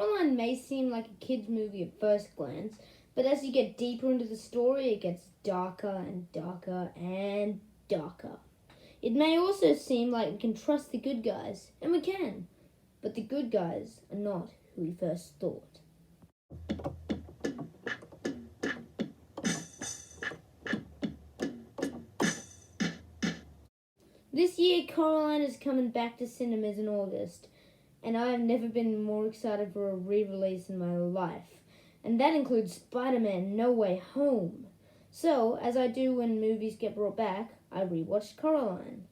Coraline may seem like a kid's movie at first glance, but as you get deeper into the story, it gets darker and darker and darker. It may also seem like we can trust the good guys, and we can, but the good guys are not who we first thought. This year, Coraline is coming back to cinemas in August, and I have never been more excited for a re-release in my life, and that includes Spider-Man No Way Home. So, as I do when movies get brought back, I rewatched Coraline.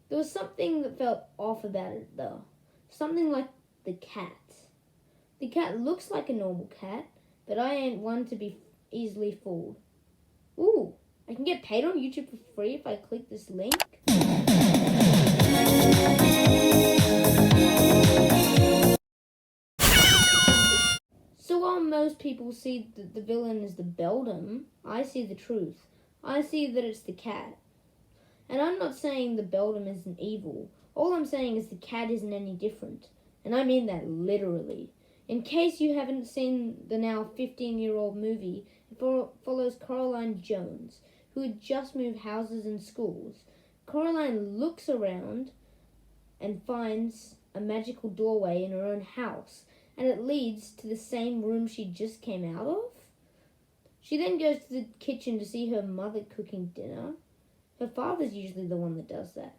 There was something that felt off about it though. Something like the cat. The cat looks like a normal cat, but I ain't one to be easily fooled. Ooh, I can get paid on YouTube for free if I click this link. So while most people see that the villain is the Beldam, I see the truth. I see that it's the cat. And I'm not saying the Beldam isn't evil. All I'm saying is the cat isn't any different. And I mean that literally. In case you haven't seen the now 15-year-old movie, it follows Coraline Jones, who had just moved houses and schools. Coraline looks around and finds a magical doorway in her own house, and it leads to the same room she just came out of. She then goes to the kitchen to see her mother cooking dinner. Her father's usually the one that does that.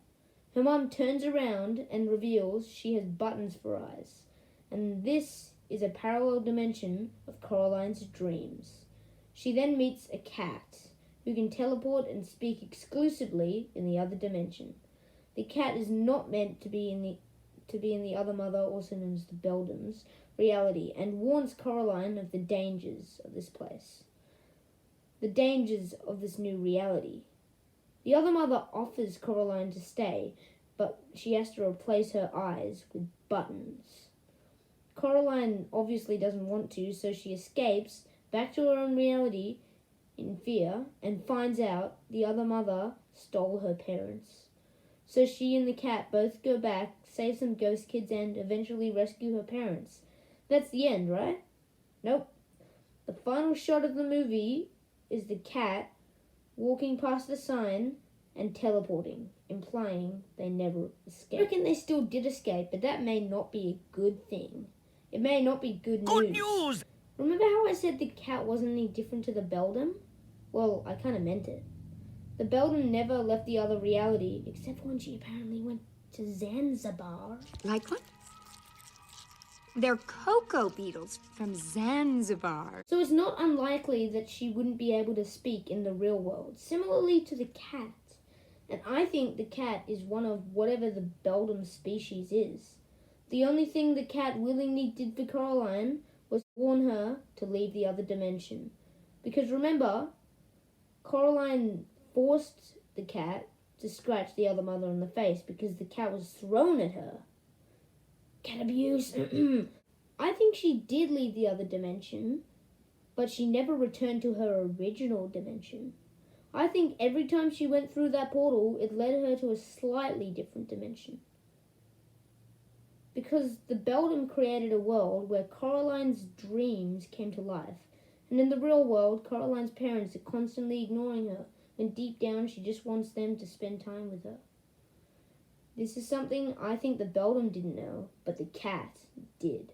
Her mom turns around and reveals she has buttons for eyes. And this is a parallel dimension of Coraline's dreams. She then meets a cat who can teleport and speak exclusively in the other dimension. The cat is not meant to be in the other mother, also known as the Beldam's, reality, and warns Coraline of the dangers of this place. The dangers of this new reality. The other mother offers Coraline to stay, but she has to replace her eyes with buttons. Coraline obviously doesn't want to, so she escapes back to her own reality in fear and finds out the other mother stole her parents. So she and the cat both go back, save some ghost kids, and eventually rescue her parents. That's the end, right? Nope. The final shot of the movie is the cat walking past the sign and teleporting, implying they never escaped. I reckon they still did escape, but that may not be a good thing. It may not be good news. Good news! Remember how I said the cat wasn't any different to the Beldam? Well, I kind of meant it. The Beldam never left the other reality, except when she apparently went to Zanzibar. Like what? They're cocoa beetles from Zanzibar. So it's not unlikely that she wouldn't be able to speak in the real world, similarly to the cat. And I think the cat is one of whatever the Beldam species is. The only thing the cat willingly did for Coraline was warn her to leave the other dimension. Because remember, Coraline forced the cat to scratch the other mother in the face because the cat was thrown at her. Cat abuse. I think she did leave the other dimension, but she never returned to her original dimension. I think every time she went through that portal, it led her to a slightly different dimension. Because the Beldam created a world where Coraline's dreams came to life. And in the real world, Coraline's parents are constantly ignoring her, when deep down she just wants them to spend time with her. This is something I think the Beldam didn't know, but the cat did.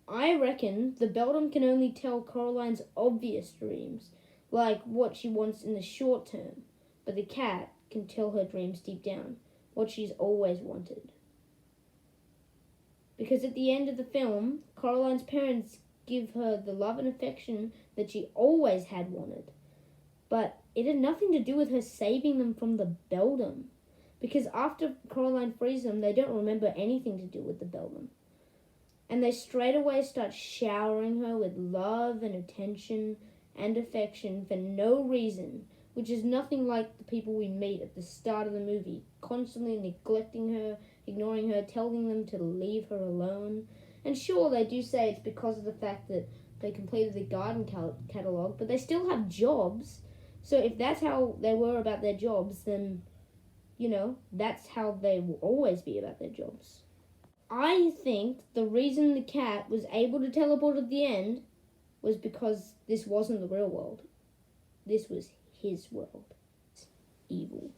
I reckon the Beldam can only tell Coraline's obvious dreams, like what she wants in the short term, but the cat can tell her dreams deep down, what she's always wanted. Because at the end of the film, Coraline's parents give her the love and affection that she always had wanted. But it had nothing to do with her saving them from the Beldam. Because after Coraline frees them, they don't remember anything to do with the Beldam. And they straight away start showering her with love and attention and affection for no reason, which is nothing like the people we meet at the start of the movie, constantly neglecting her, ignoring her, telling them to leave her alone. And sure, they do say it's because of the fact that they completed the garden catalogue, but they still have jobs. So if that's how they were about their jobs, then, that's how they will always be about their jobs. I think the reason the cat was able to teleport at the end was because this wasn't the real world. This was his world. Evil.